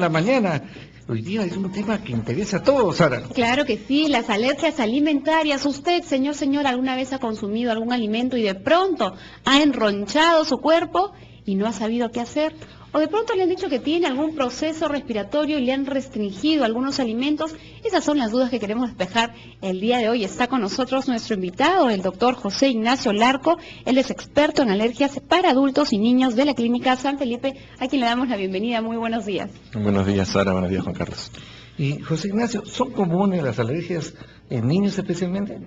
la mañana. Hoy día es un tema que interesa a todos, Sara. Claro que sí, las alergias alimentarias. Usted, señor, ¿alguna vez ha consumido algún alimento y de pronto ha enronchado su cuerpo y no ha sabido qué hacer? O de pronto le han dicho que tiene algún proceso respiratorio y le han restringido algunos alimentos. Esas son las dudas que queremos despejar el día de hoy. Está con nosotros nuestro invitado, el doctor José Ignacio Larco. Él es experto en alergias para adultos y niños de la Clínica San Felipe, a quien le damos la bienvenida. Muy buenos días. Buenos días, Sara. Buenos días, Juan Carlos. Y José Ignacio, ¿son comunes las alergias en niños especialmente?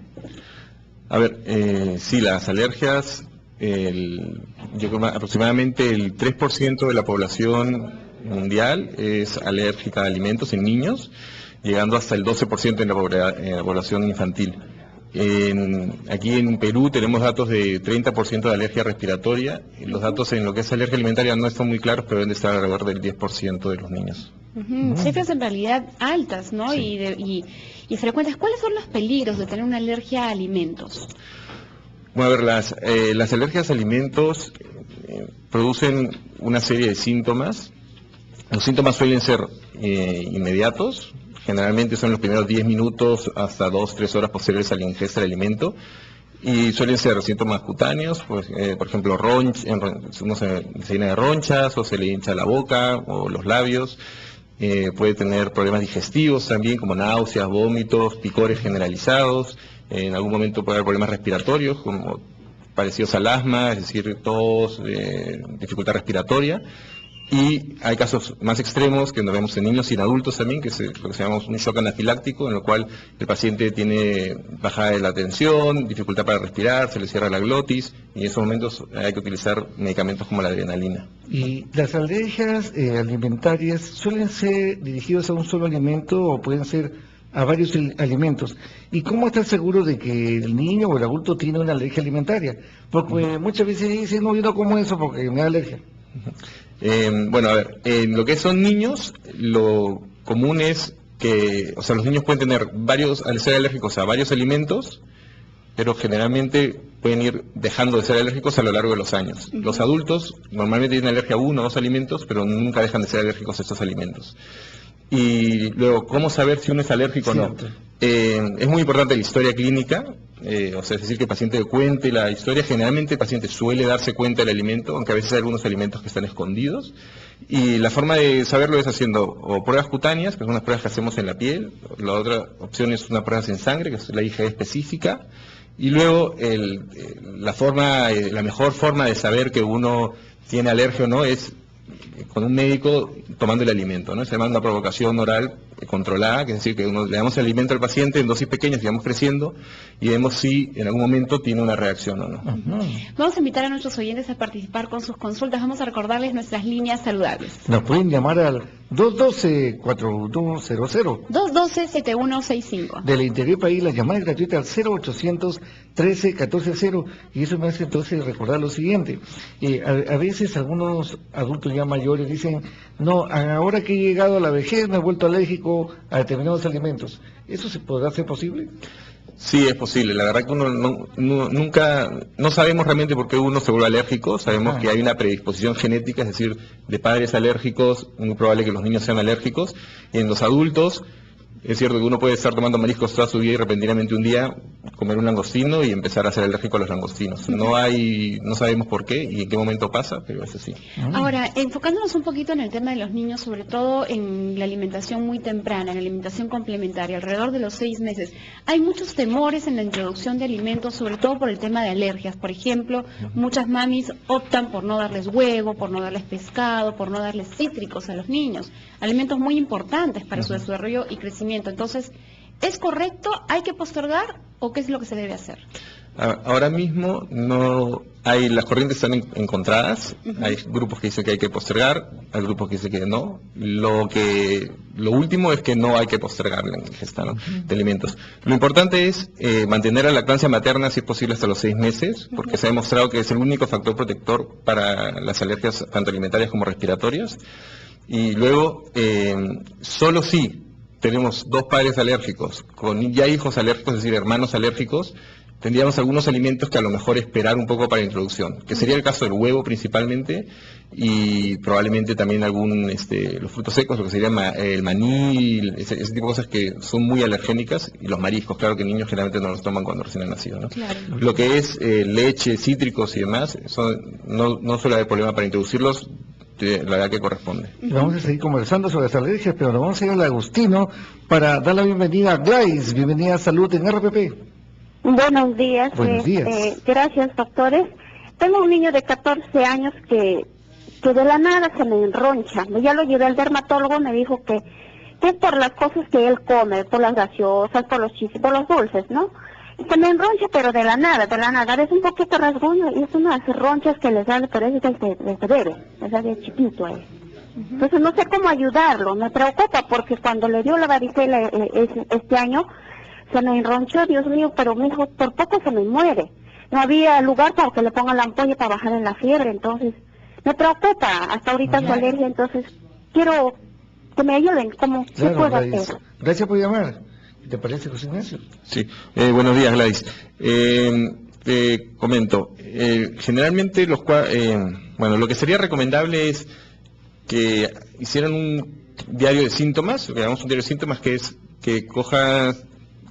A ver, sí, las alergias, yo creo que aproximadamente el 3% de la población mundial es alérgica a alimentos en niños, llegando hasta el 12% en la población infantil. Aquí en Perú tenemos datos de 30% de alergia respiratoria. Los datos en lo que es alergia alimentaria no están muy claros, pero deben de estar alrededor del 10% de los niños. Cifras en realidad altas, ¿no? Sí. Y frecuentes. ¿Cuáles son los peligros de tener una alergia a alimentos? Bueno, a ver, las alergias a alimentos producen una serie de síntomas. Los síntomas suelen ser inmediatos, generalmente son los primeros 10 minutos hasta 2-3 horas posteriores a la ingesta del alimento, y suelen ser síntomas cutáneos, pues, por ejemplo, uno se llena de ronchas, o se le hincha la boca o los labios. Puede tener problemas digestivos también, como náuseas, vómitos, picores generalizados. En algún momento puede haber problemas respiratorios, como parecidos al asma, es decir, tos, dificultad respiratoria. Y hay casos más extremos que nos vemos en niños y en adultos también, que es lo que llamamos un shock anafiláctico, en el cual el paciente tiene bajada de la tensión, dificultad para respirar, se le cierra la glotis, y en esos momentos hay que utilizar medicamentos como la adrenalina. ¿Y las alergias alimentarias suelen ser dirigidas a un solo alimento o pueden ser a varios alimentos? ¿Y cómo estar seguro de que el niño o el adulto tiene una alergia alimentaria? Porque muchas veces dicen, no, yo no como eso porque me da alergia. Bueno, a ver, en lo que son niños, lo común es que, o sea, los niños pueden tener al ser alérgicos a varios alimentos, pero generalmente pueden ir dejando de ser alérgicos a lo largo de los años. Los adultos normalmente tienen alergia a uno o dos alimentos, pero nunca dejan de ser alérgicos a estos alimentos. Y luego, ¿cómo saber si uno es alérgico o no? Es muy importante la historia clínica, o sea, es decir, que el paciente cuente la historia. Generalmente el paciente suele darse cuenta del alimento, aunque a veces hay algunos alimentos que están escondidos. Y la forma de saberlo es haciendo o pruebas cutáneas, que son unas pruebas que hacemos en la piel. La otra opción es una prueba en sangre, que es la IgE específica. Y luego, la mejor forma de saber que uno tiene alergia o no es con un médico tomando el alimento, ¿no? Se llama una provocación oral controlada, que es decir, que le damos el alimento al paciente en dosis pequeñas y vamos creciendo y vemos si en algún momento tiene una reacción o no. Vamos a invitar a nuestros oyentes a participar con sus consultas. Vamos a recordarles nuestras líneas saludables. Nos pueden llamar al 212-4100. 212-7165. Del interior país, la llamada es gratuita al 0800-13-14-0. Y eso me hace entonces recordar lo siguiente. A veces algunos adultos ya mayores dicen, no, ahora que he llegado a la vejez me he vuelto alérgico a determinados alimentos. ¿Eso se podrá hacer posible? Sí, es posible. La verdad que uno no sabemos realmente por qué uno se vuelve alérgico. Sabemos que hay una predisposición genética, es decir, de padres alérgicos, muy probable que los niños sean alérgicos. Y en los adultos, es cierto que uno puede estar tomando mariscos toda su vida y repentinamente un día comer un langostino y empezar a ser alérgico a los langostinos. No sabemos por qué y en qué momento pasa, pero es así. Ahora, enfocándonos un poquito en el tema de los niños, sobre todo en la alimentación muy temprana, en la alimentación complementaria, alrededor de los 6 meses, hay muchos temores en la introducción de alimentos, sobre todo por el tema de alergias. Por ejemplo, muchas mamis optan por no darles huevo, por no darles pescado, por no darles cítricos a los niños, alimentos muy importantes para su desarrollo y crecimiento. Entonces, ¿es correcto? ¿Hay que postergar? ¿O qué es lo que se debe hacer? Ahora mismo las corrientes están encontradas. Hay grupos que dicen que hay que postergar, hay grupos que dicen que no. Lo último es que no hay que postergar la ingesta, ¿no?, de alimentos. Lo importante es mantener la lactancia materna, si es posible, hasta los 6 meses, porque se ha demostrado que es el único factor protector para las alergias tanto alimentarias como respiratorias. Y luego, solo si tenemos 2 padres alérgicos, con ya hijos alérgicos, es decir, hermanos alérgicos, tendríamos algunos alimentos que a lo mejor esperar un poco para la introducción, que sería el caso del huevo principalmente, y probablemente también los frutos secos, lo que sería el maní, ese tipo de cosas que son muy alergénicas, y los mariscos, claro que niños generalmente no los toman cuando recién han nacido, ¿no? Claro. Lo que es leche, cítricos y demás, no suele haber problema para introducirlos de la edad que corresponde. Vamos a seguir conversando sobre las alergias, pero nos vamos a ir al Agustino para dar la bienvenida a Gladys. Bienvenida a Salud en RPP. Buenos días. Buenos días. Gracias, doctores. Tengo un niño de 14 años que de la nada se me enroncha. Ya lo llevé al dermatólogo, me dijo que es por las cosas que él come, por las gaseosas, por los chistes, por los dulces, ¿no? Y se me enroncha, pero de la nada. Es un poquito rasguño y es unas ronchas que le sale, pero es desde bebé, desde chiquito él. Entonces no sé cómo ayudarlo, me preocupa porque cuando le dio la varicela este año, se me enronchó, Dios mío, pero mi hijo por poco se me muere. No había lugar para que le pongan la ampolla para bajar en la fiebre, entonces me preocupa hasta ahorita su alergia, entonces quiero que me ayuden, ¿cómo se puede Gladys. hacer? Gracias por llamar. ¿Te parece, José Ignacio? Sí, buenos días, Gladys. Te comento, generalmente lo que sería recomendable es que hicieran un diario de síntomas, lo que llamamos un diario de síntomas, que es que cojas,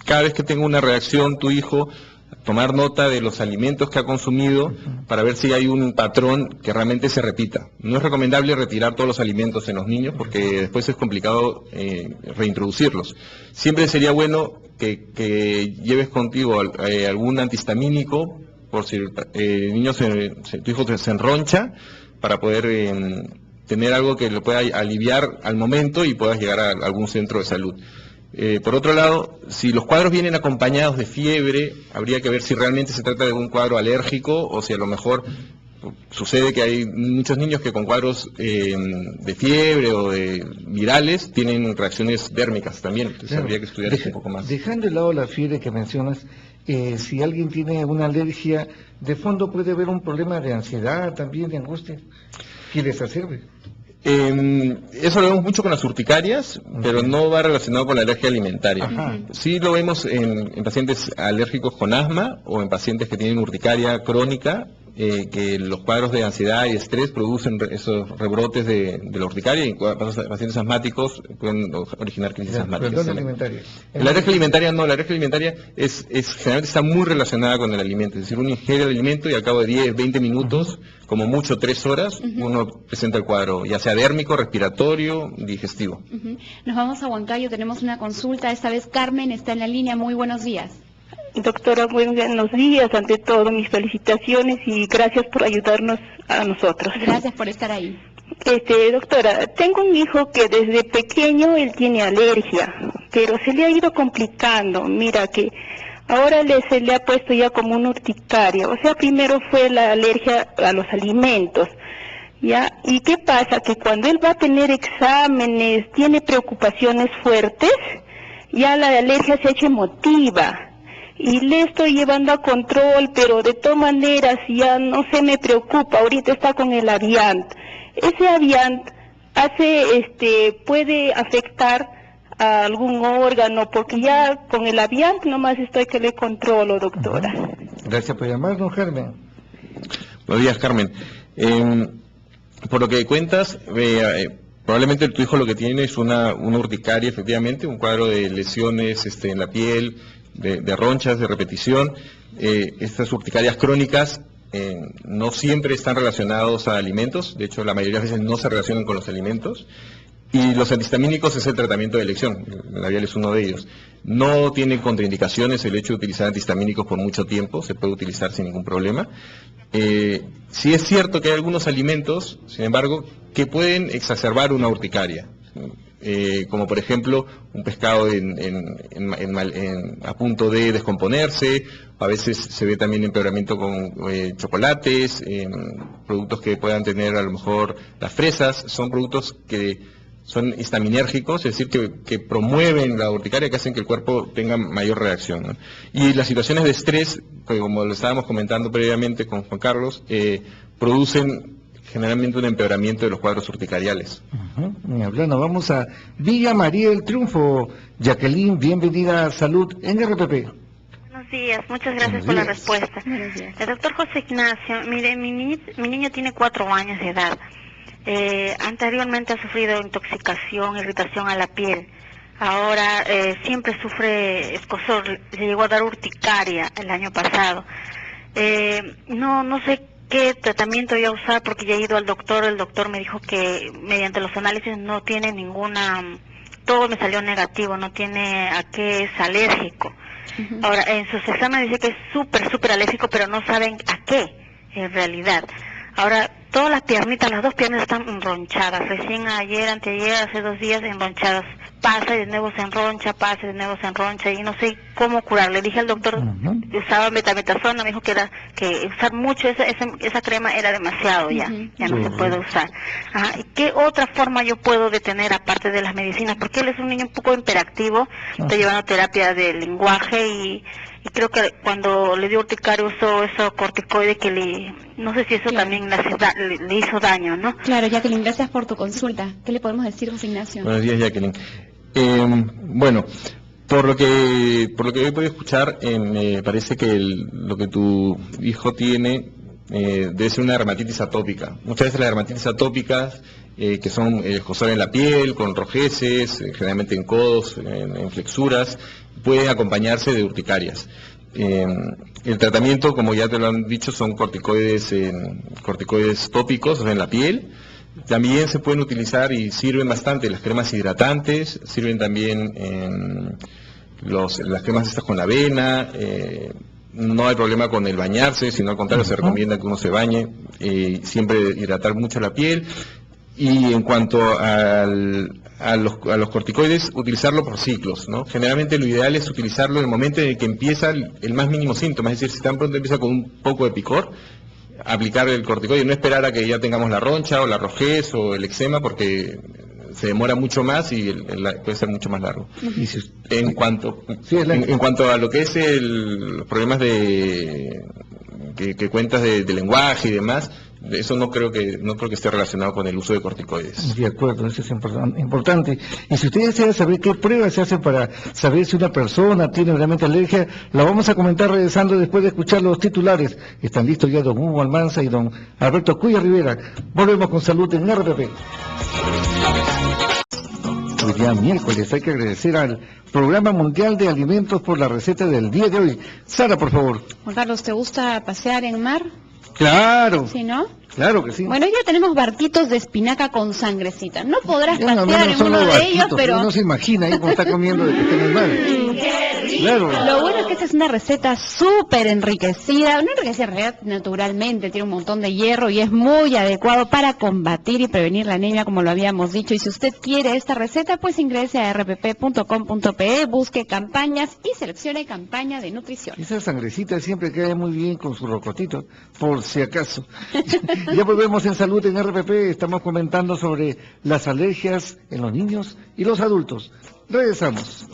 cada vez que tenga una reacción tu hijo, tomar nota de los alimentos que ha consumido para ver si hay un patrón que realmente se repita. No es recomendable retirar todos los alimentos en los niños porque después es complicado reintroducirlos. Siempre sería bueno que lleves contigo algún antihistamínico por si el niño tu hijo se enroncha, para poder tener algo que lo pueda aliviar al momento y puedas llegar a algún centro de salud. Por otro lado, si los cuadros vienen acompañados de fiebre, habría que ver si realmente se trata de un cuadro alérgico o si a lo mejor sucede que hay muchos niños que con cuadros de fiebre o de virales tienen reacciones dérmicas también. Entonces habría que estudiar un poco más. Dejando de lado la fiebre que mencionas, si alguien tiene una alergia, de fondo puede haber un problema de ansiedad también, de angustia. ¿Qué les sirve? Eso lo vemos mucho con las urticarias, pero no va relacionado con la alergia alimentaria. Ajá. Sí lo vemos en pacientes alérgicos con asma o en pacientes que tienen urticaria crónica, que los cuadros de ansiedad y estrés producen esos rebrotes de la urticaria, y pacientes asmáticos pueden originar crisis asmáticas. La alergia alimentaria no, la alergia alimentaria generalmente está muy relacionada con el alimento, es decir, uno ingiere el alimento y al cabo de 10, 20 minutos, como mucho 3 horas, uno presenta el cuadro, ya sea dérmico, respiratorio, digestivo. Nos vamos a Huancayo, tenemos una consulta, esta vez Carmen está en la línea, muy buenos días. Doctora, buenos días, ante todo mis felicitaciones y gracias por ayudarnos a nosotros. Gracias por estar ahí. Doctora, tengo un hijo que desde pequeño él tiene alergia, pero se le ha ido complicando. Mira que ahora se le ha puesto ya como una urticaria. O sea, primero fue la alergia a los alimentos, ¿ya? ¿Y qué pasa? Que cuando él va a tener exámenes, tiene preocupaciones fuertes, ya la alergia se ha hecho emotiva. Y le estoy llevando a control, pero de todas maneras ya no se me preocupa. Ahorita está con el Aviant. Ese Aviant puede afectar a algún órgano, porque ya con el Aviant nomás estoy que le controlo, doctora. Gracias por llamarnos, Carmen. Buenos días, Carmen. Por lo que cuentas, probablemente tu hijo lo que tiene es una urticaria, efectivamente, un cuadro de lesiones en la piel, de ronchas, de repetición. Estas urticarias crónicas no siempre están relacionados a alimentos, de hecho la mayoría de veces no se relacionan con los alimentos, y los antihistamínicos es el tratamiento de elección, el labial es uno de ellos. No tiene contraindicaciones el hecho de utilizar antihistamínicos por mucho tiempo, se puede utilizar sin ningún problema. Sí es cierto que hay algunos alimentos, sin embargo, que pueden exacerbar una urticaria. Como por ejemplo un pescado a punto de descomponerse, a veces se ve también empeoramiento con chocolates, productos que puedan tener a lo mejor las fresas, son productos que son histaminérgicos, es decir, que promueven la urticaria, que hacen que el cuerpo tenga mayor reacción, ¿no? Y las situaciones de estrés, que como lo estábamos comentando previamente con Juan Carlos, producen generalmente un empeoramiento de los cuadros urticariales. Ni hablando, vamos a Villa María del Triunfo. Jacqueline, bienvenida a Salud en RPP. Buenos días, muchas gracias Buenos por la días. respuesta. Buenos días. El doctor José Ignacio, mire, mi niño tiene 4 años de edad. Anteriormente ha sufrido intoxicación, irritación a la piel. Ahora siempre sufre escozor, le llegó a dar urticaria el año pasado. No sé qué tratamiento voy a usar porque ya he ido al doctor. El doctor me dijo que mediante los análisis no tiene ninguna, todo me salió negativo, no tiene a qué es alérgico. Ahora, en sus exámenes dice que es súper alérgico, pero no saben a qué en realidad. Ahora, todas las piernitas, las 2 piernas están enronchadas. Recién ayer, anteayer, hace 2 días enronchadas. Pasa y de nuevo se enroncha, pasa y de nuevo se enroncha y no sé cómo curar. Le dije al doctor que usaba metametasona, me dijo que usar mucho esa crema era demasiado ya no se puede usar. Ajá. ¿Y qué otra forma yo puedo detener aparte de las medicinas? Porque él es un niño un poco hiperactivo, está llevando terapia de lenguaje y creo que cuando le dio urticaria usó eso corticoide que no sé si eso también le hizo daño, ¿no? Claro, Jacqueline, gracias por tu consulta. ¿Qué le podemos decir, José Ignacio? Buenos días, Jacqueline. Bueno, por lo que he podido escuchar, me parece que lo que tu hijo tiene debe ser una dermatitis atópica. Muchas veces las dermatitis atópicas, que son escozor en la piel, con rojeces, generalmente en codos, en flexuras, pueden acompañarse de urticarias. El tratamiento, como ya te lo han dicho, son corticoides tópicos, o sea, en la piel. También se pueden utilizar y sirven bastante las cremas hidratantes, sirven también las cremas estas con la avena. No hay problema con el bañarse, sino al contrario se recomienda que uno se bañe, siempre hidratar mucho la piel. Y en cuanto a los corticoides, utilizarlo por ciclos, ¿no? Generalmente lo ideal es utilizarlo en el momento en el que empieza el más mínimo síntoma, es decir, si tan pronto empieza con un poco de picor, aplicar el corticoide, no esperar a que ya tengamos la roncha o la rojez o el eczema, porque se demora mucho más y puede ser mucho más largo. En cuanto a lo que es los problemas que cuentas de lenguaje y demás, eso no creo que esté relacionado con el uso de corticoides. De acuerdo, eso es importante. Y si usted desea saber qué pruebas se hacen para saber si una persona tiene realmente alergia, la vamos a comentar regresando después de escuchar los titulares. Están listos ya don Hugo Almanza y don Alberto Cuya Rivera. Volvemos con Salud en RPP. Hoy día miércoles hay que agradecer al Programa Mundial de Alimentos por la receta del día de hoy. Sara, por favor. Juan Carlos, ¿te gusta pasear en mar? Claro. ¿Sí, no? Claro que sí. Bueno, ya tenemos barquitos de espinaca con sangrecita. No podrás Ya, no, pasear en son uno los de barquitos, ellos, pero... Uno se imagina ahí cómo está comiendo de que está en el mar. Claro. Lo bueno es que esta es una receta súper enriquecida, no enriquecida en realidad naturalmente, tiene un montón de hierro y es muy adecuado para combatir y prevenir la anemia, como lo habíamos dicho. Y si usted quiere esta receta, pues ingrese a rpp.com.pe, busque campañas y seleccione campaña de nutrición. Esa sangrecita siempre cae muy bien con su rocotito, por si acaso. Ya volvemos en Salud en RPP, estamos comentando sobre las alergias en los niños y los adultos. Regresamos.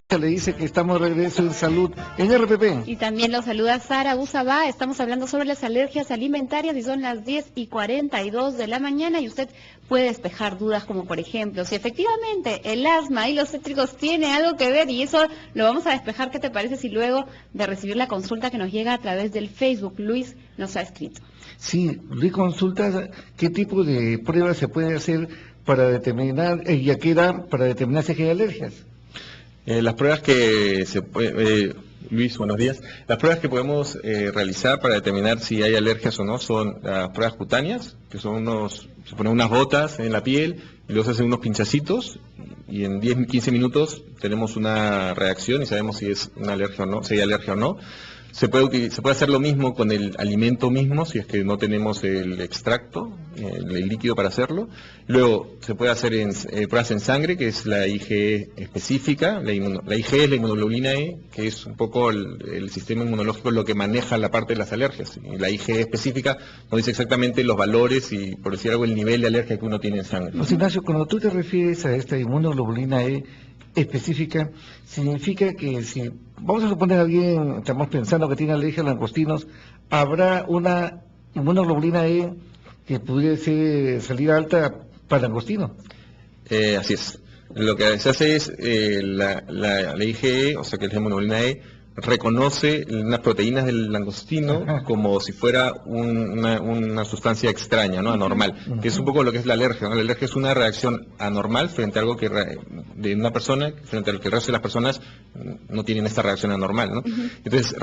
Le dice que estamos de regreso en Salud en RPP. Y también lo saluda Sara Usabá. Estamos hablando sobre las alergias alimentarias y son las 10:42 de la mañana y usted puede despejar dudas como por ejemplo si efectivamente el asma y los cítricos tienen algo que ver y eso lo vamos a despejar. ¿Qué te parece si luego de recibir la consulta que nos llega a través del Facebook, Luis nos ha escrito? Sí, Luis consulta qué tipo de pruebas se puede hacer para determinar, y a qué edad, para determinar si hay alergias. Las pruebas que Luis, buenos días. Las pruebas que podemos realizar para determinar si hay alergias o no son las pruebas cutáneas, que son se ponen unas gotas en la piel y luego se hacen unos pinchacitos y en 10-15 minutos tenemos una reacción y sabemos si es una alergia o no, si hay alergia o no. Se puede hacer lo mismo con el alimento mismo, si es que no tenemos el extracto, el líquido para hacerlo. Luego se puede hacer pruebas en sangre, que es la IgE específica. La IgE es la inmunoglobulina E, que es un poco el sistema inmunológico lo que maneja la parte de las alergias. Y la IgE específica nos dice exactamente los valores y, por decir algo, el nivel de alergia que uno tiene en sangre. José Ignacio, cuando tú te refieres a esta inmunoglobulina E específica, significa que si, vamos a suponer a alguien, estamos pensando que tiene alergia a langostinos, habrá una inmunoglobulina E que pudiese salir alta para langostino. Así es. Lo que se hace es la IgE, o sea que es la hemoglobina E, reconoce unas proteínas del langostino como si fuera una sustancia extraña, ¿no? Anormal, que es un poco lo que es la alergia, ¿no? La alergia es una reacción anormal frente a algo de una persona, frente a lo que el resto de las personas no tienen esta reacción anormal, ¿no? Entonces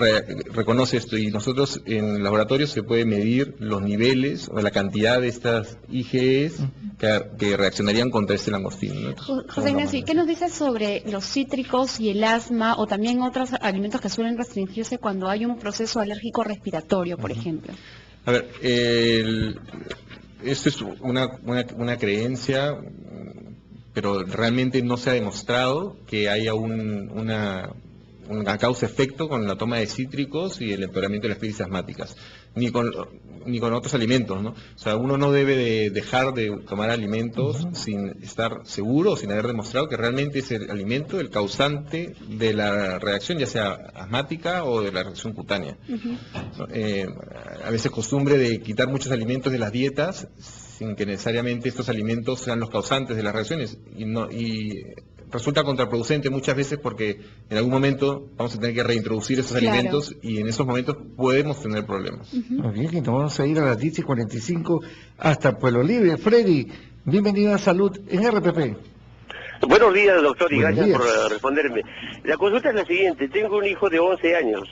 reconoce esto, y nosotros en laboratorio se puede medir los niveles o la cantidad de estas IgEs que reaccionarían contra este langostino, ¿no? José Ignacio, ¿qué nos dices sobre los cítricos y el asma o también otros alimentos que suelen restringirse cuando hay un proceso alérgico respiratorio, por ejemplo? A ver, esto es una creencia, pero realmente no se ha demostrado que haya una causa-efecto con la toma de cítricos y el empeoramiento de las crisis asmáticas, ni con otros alimentos, ¿no? O sea, uno no debe de dejar de tomar alimentos sin estar seguro, sin haber demostrado que realmente es el alimento el causante de la reacción, ya sea asmática o de la reacción cutánea. A veces costumbre de quitar muchos alimentos de las dietas sin que necesariamente estos alimentos sean los causantes de las reacciones, y resulta contraproducente muchas veces porque en algún momento vamos a tener que reintroducir esos alimentos, y en esos momentos podemos tener problemas. Muy bien, nos vamos a ir a las 10:45 hasta Pueblo Libre. Freddy, bienvenido a Salud en RPP. Buenos días, doctor, y Buenos gracias días por responderme. La consulta es la siguiente: tengo un hijo de 11 años.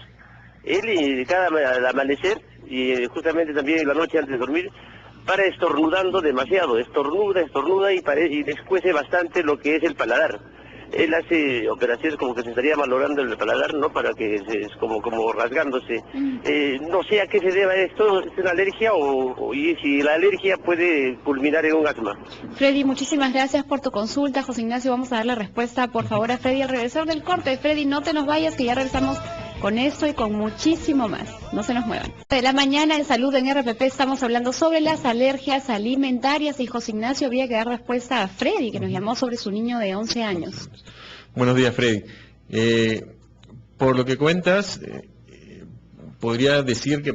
Él, al amanecer, y justamente también en la noche antes de dormir, para estornudando demasiado, estornuda y descuece bastante lo que es el paladar. Él hace operaciones como que se estaría malogrando el paladar, ¿no? Para que es como rasgándose. No sé a qué se deba esto, ¿es una alergia y si la alergia puede culminar en un asma? Freddy, muchísimas gracias por tu consulta. José Ignacio, vamos a darle respuesta, por favor, a Freddy al regresar del corte. Freddy, no te nos vayas, que ya regresamos con esto y con muchísimo más. No se nos muevan. De la mañana en Salud en RPP estamos hablando sobre las alergias alimentarias, y José Ignacio había que dar respuesta a Freddy, que nos llamó sobre su niño de 11 años. Buenos días, Freddy. Por lo que cuentas, podría decir que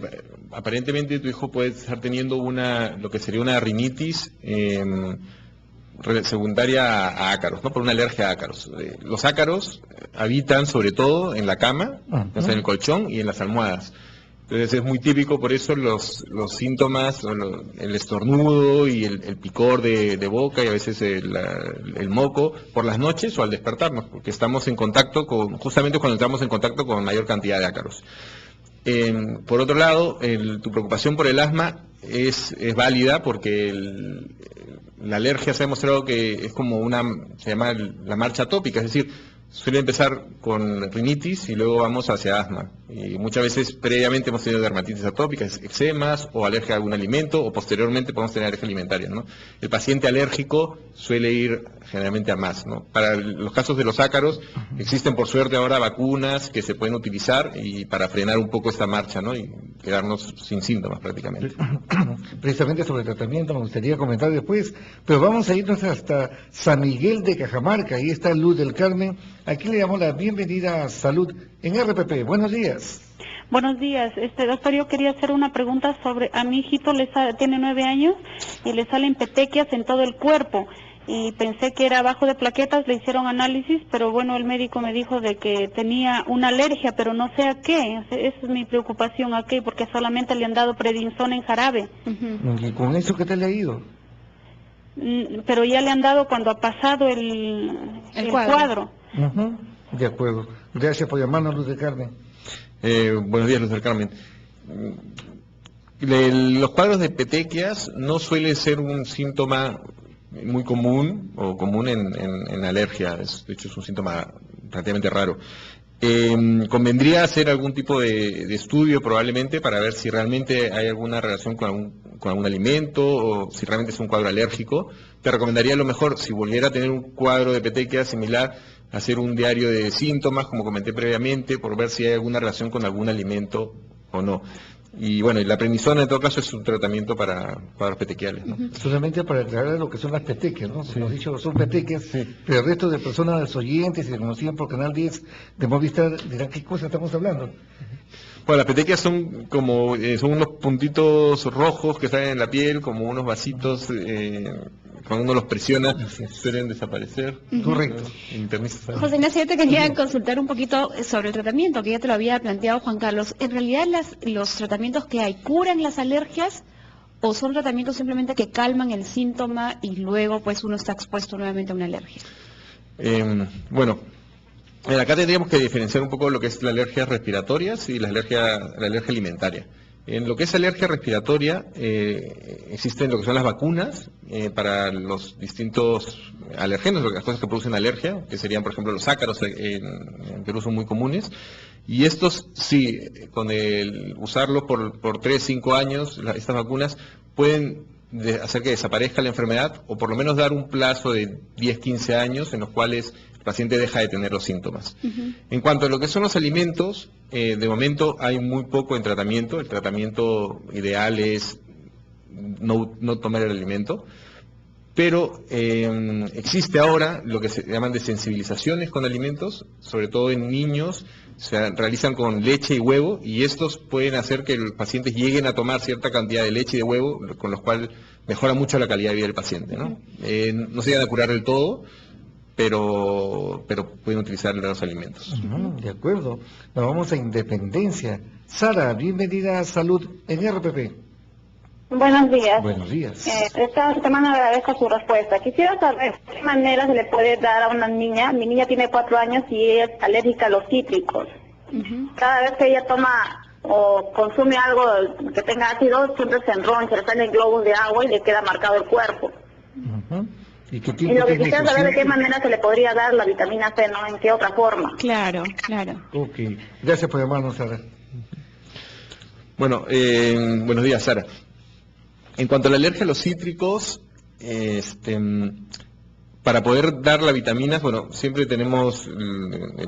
aparentemente tu hijo puede estar teniendo lo que sería una rinitis secundaria a ácaros, ¿no? Por una alergia a ácaros. Los ácaros habitan sobre todo en la cama, o sea, en el colchón y en las almohadas. Entonces es muy típico, por eso los síntomas, el estornudo y el picor de boca, y a veces el moco por las noches o al despertarnos, porque estamos en contacto justamente cuando entramos en contacto con mayor cantidad de ácaros. Por otro lado, tu preocupación por el asma es válida, porque la alergia se ha demostrado que es como se llama la marcha atópica, es decir, suele empezar con rinitis y luego vamos hacia asma. Y muchas veces previamente hemos tenido dermatitis atópicas, eczemas o alergia a algún alimento, o posteriormente podemos tener alergia alimentaria, ¿no? El paciente alérgico suele ir generalmente a más, ¿no? Para los casos de los ácaros existen por suerte ahora vacunas que se pueden utilizar y para frenar un poco esta marcha, ¿no? Y quedarnos sin síntomas prácticamente. Precisamente sobre el tratamiento me gustaría comentar después, pero vamos a irnos hasta San Miguel de Cajamarca. Ahí está Luz del Carmen. Aquí le damos la bienvenida a Salud en RPP. Buenos días. Buenos días, doctor, yo quería hacer una pregunta sobre, a mi hijito tiene 9 años y le salen petequias en todo el cuerpo, y pensé que era bajo de plaquetas, le hicieron análisis, pero bueno, el médico me dijo de que tenía una alergia, pero no sé a qué. Esa es mi preocupación, ¿a qué? Porque solamente le han dado prednisona en jarabe. ¿Y con eso qué te le ha ido? Pero ya le han dado cuando ha pasado el cuadro. De acuerdo. Gracias por llamarnos, Luz del Carmen. Buenos días, Luz del Carmen. Los cuadros de petequias no suele ser un síntoma muy común o común en alergia. De hecho, es un síntoma relativamente raro. Convendría hacer algún tipo de estudio probablemente para ver si realmente hay alguna relación con algún alimento, o si realmente es un cuadro alérgico. Te recomendaría a lo mejor, si volviera a tener un cuadro de petequia similar, hacer un diario de síntomas, como comenté previamente, por ver si hay alguna relación con algún alimento o no. Y bueno, la prednisona en todo caso es un tratamiento para los petequiales, ¿no? Solamente para aclarar lo que son las petequias, ¿no? Como he dicho, son petequias, pero el resto de personas, los oyentes, si se conocían por Canal 10 de Movistar, dirán qué cosa estamos hablando. Bueno, las petequias son son unos puntitos rojos que salen en la piel, como unos vasitos cuando uno los presiona, Así es. suelen desaparecer. Correcto. En internet se sabe. José Ignacio, yo te quería consultar un poquito sobre el tratamiento, que ya te lo había planteado Juan Carlos. En realidad, los tratamientos que hay, ¿curan las alergias o son tratamientos simplemente que calman el síntoma y luego pues uno está expuesto nuevamente a una alergia? Bueno, acá tendríamos que diferenciar un poco lo que es las alergias respiratorias y la alergia alimentaria. En lo que es alergia respiratoria, existen lo que son las vacunas para los distintos alergenos, las cosas que producen alergia, que serían, por ejemplo, los ácaros, en Perú son muy comunes. Y estos, sí, con usarlos por 3, 5 años, estas vacunas pueden hacer que desaparezca la enfermedad, o por lo menos dar un plazo de 10, 15 años en los cuales el paciente deja de tener los síntomas. En cuanto a lo que son los alimentos, de momento hay muy poco en tratamiento. El tratamiento ideal es no tomar el alimento, pero existe ahora lo que se llaman de sensibilizaciones con alimentos, sobre todo en niños, se realizan con leche y huevo, y estos pueden hacer que los pacientes lleguen a tomar cierta cantidad de leche y de huevo, con los cuales mejora mucho la calidad de vida del paciente, ¿no? No se llegan a curar del todo, pero pueden utilizar los alimentos. De acuerdo. Nos vamos a Independencia. Sara, bienvenida a Salud en RPP. Buenos días. Buenos días. Esta semana agradezco su respuesta. Quisiera saber de qué manera se le puede dar a una niña. Mi niña tiene 4 años y es alérgica a los cítricos. Cada vez que ella toma o consume algo que tenga ácido, siempre se enroncha, le salen globos de agua y le queda marcado el cuerpo. ¿Y qué Y tiempo lo que tiene quisiera eso? saber de ¿Sí? qué manera se le podría dar la vitamina C, ¿no? ¿En qué otra forma? Claro, claro. Ok. Gracias por llamarnos, Sara. Bueno, buenos días, Sara. En cuanto a la alergia a los cítricos, para poder dar las vitaminas, bueno, siempre tenemos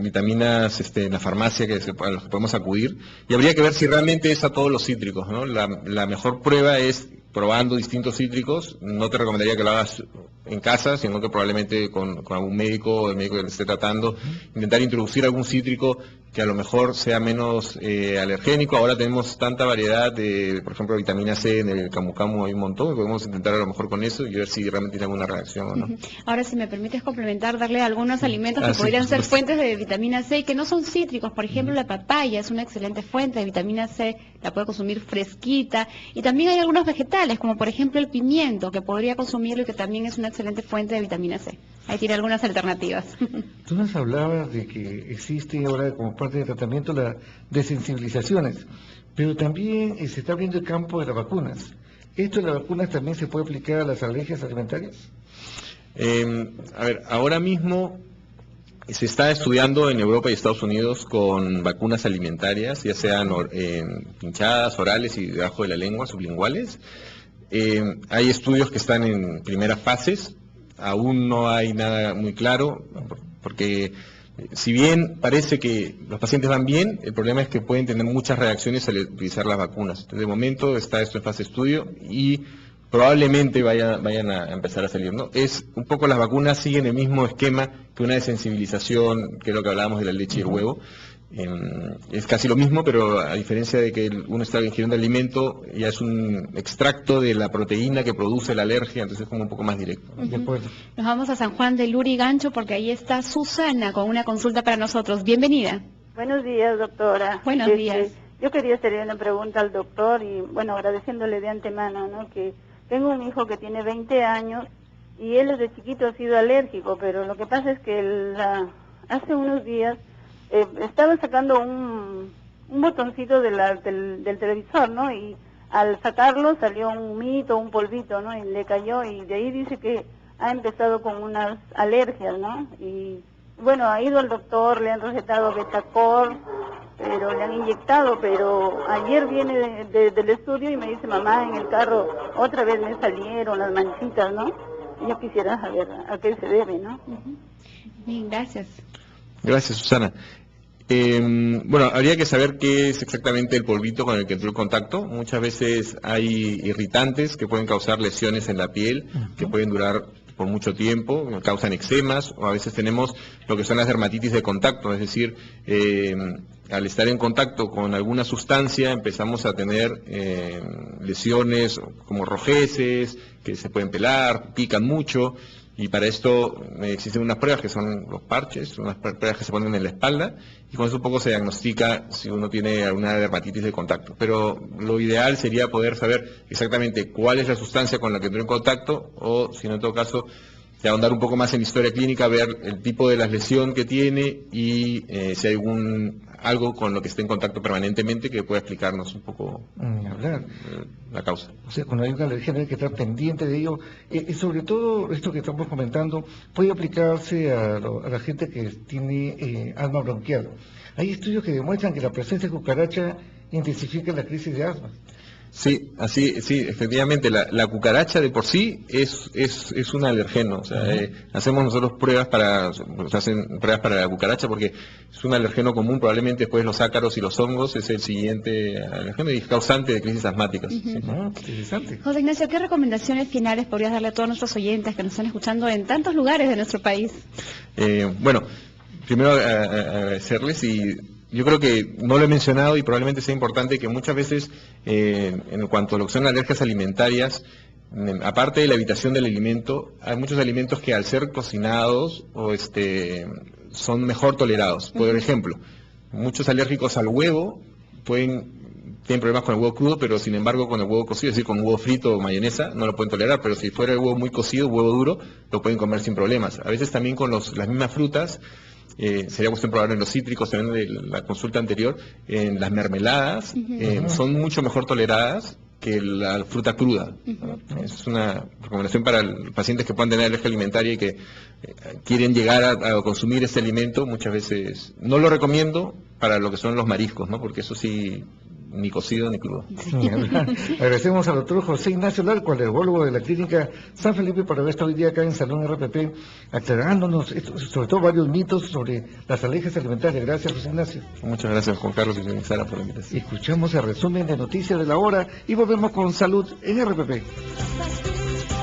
vitaminas en la farmacia a las que podemos acudir, y habría que ver si realmente es a todos los cítricos, ¿no? La mejor prueba es probando distintos cítricos. No te recomendaría que lo hagas en casa, sino que probablemente con algún médico o el médico que le esté tratando, intentar introducir algún cítrico que a lo mejor sea menos alergénico. Ahora tenemos tanta variedad de, por ejemplo, vitamina C en el camu camu, hay un montón, podemos intentar a lo mejor con eso y ver si realmente tiene alguna reacción o no. Ahora, si me permites complementar, darle algunos alimentos que sí, podrían por ser supuesto. fuentes de vitamina C y que no son cítricos. Por ejemplo, la papaya es una excelente fuente de vitamina C, la puede consumir fresquita. Y también hay algunos vegetales, como por ejemplo el pimiento, que podría consumirlo y que también es una excelente fuente de vitamina C. Ahí tiene algunas alternativas. Tú nos hablabas de que existe ahora como parte del tratamiento la desensibilizaciones, pero también se está abriendo el campo de las vacunas. ¿Esto de las vacunas también se puede aplicar a las alergias alimentarias? A ver, ahora mismo se está estudiando en Europa y Estados Unidos con vacunas alimentarias, ya sean pinchadas, orales y debajo de la lengua, sublinguales. Hay estudios que están en primeras fases, aún no hay nada muy claro, porque si bien parece que los pacientes van bien, el problema es que pueden tener muchas reacciones al utilizar las vacunas. Entonces, de momento está esto en fase de estudio y probablemente vayan a empezar a salir, ¿no? Es un poco, las vacunas siguen el mismo esquema que una desensibilización, que es lo que hablábamos de la leche y el huevo. Es casi lo mismo, pero a diferencia de que uno está ingiriendo alimento, ya es un extracto de la proteína que produce la alergia, entonces es como un poco más directo. De acuerdo. Nos vamos a San Juan de Lurigancho porque ahí está Susana con una consulta para nosotros. Bienvenida. Buenos días, doctora. Buenos días. Yo quería hacerle una pregunta al doctor y, bueno, agradeciéndole de antemano, ¿no? Que tengo un hijo que tiene 20 años y él desde chiquito ha sido alérgico, pero lo que pasa es que hace unos días estaba sacando un botoncito del televisor, ¿no? Y al sacarlo salió un humito, un polvito, ¿no? Y le cayó y de ahí dice que ha empezado con unas alergias, ¿no? Y bueno, ha ido al doctor, le han recetado Betacor, pero le han inyectado, pero ayer viene del estudio y me dice, mamá, en el carro otra vez me salieron las manchitas, ¿no? Y yo quisiera saber a qué se debe, ¿no? Bien, gracias. Gracias, Susana. Bueno, habría que saber qué es exactamente el polvito con el que entró en contacto. Muchas veces hay irritantes que pueden causar lesiones en la piel, que pueden durar por mucho tiempo, causan eczemas, o a veces tenemos lo que son las dermatitis de contacto, es decir, al estar en contacto con alguna sustancia empezamos a tener lesiones como rojeces, que se pueden pelar, pican mucho, y para esto existen unas pruebas que son los parches, unas pruebas que se ponen en la espalda, y con eso un poco se diagnostica si uno tiene alguna dermatitis de contacto. Pero lo ideal sería poder saber exactamente cuál es la sustancia con la que entró en contacto, o si no, en todo caso, de ahondar un poco más en la historia clínica, ver el tipo de la lesión que tiene y si hay algo con lo que esté en contacto permanentemente que pueda explicarnos un poco la causa. O sea, cuando hay una alergia hay que estar pendiente de ello. Y sobre todo, esto que estamos comentando, puede aplicarse a la gente que tiene asma bronquial. Hay estudios que demuestran que la presencia de cucaracha intensifica la crisis de asma. Sí, sí, efectivamente, la cucaracha de por sí es un alergeno, o sea, hacemos nosotros hacen pruebas para la cucaracha porque es un alergeno común, probablemente después los ácaros y los hongos es el siguiente alergeno y es causante de crisis asmáticas. Interesante. José Ignacio, ¿qué recomendaciones finales podrías darle a todos nuestros oyentes que nos están escuchando en tantos lugares de nuestro país? Bueno, primero agradecerles y yo creo que no lo he mencionado y probablemente sea importante que muchas veces, en cuanto a lo que son alergias alimentarias, aparte de la evitación del alimento, hay muchos alimentos que al ser cocinados son mejor tolerados. Por ejemplo, muchos alérgicos al huevo tienen problemas con el huevo crudo, pero sin embargo con el huevo cocido, es decir, con huevo frito o mayonesa, no lo pueden tolerar, pero si fuera el huevo muy cocido, huevo duro, lo pueden comer sin problemas. A veces también con las mismas frutas, sería cuestión probar en los cítricos, también de la consulta anterior, en las mermeladas, son mucho mejor toleradas que la fruta cruda. Es una recomendación para pacientes que puedan tener alergia alimentaria y que quieren llegar a consumir ese alimento. Muchas veces no lo recomiendo para lo que son los mariscos, ¿no? Porque eso sí, ni cocido ni crudo. Agradecemos al doctor José Ignacio Larco, alergólogo de la Clínica San Felipe, por haber estado hoy día acá en Salón RPP, aclarándonos sobre todo varios mitos sobre las alergias alimentarias. Gracias, José Ignacio. Muchas gracias, Juan Carlos y Sara, por la invitación. Escuchamos el resumen de noticias de la hora y volvemos con salud en RPP.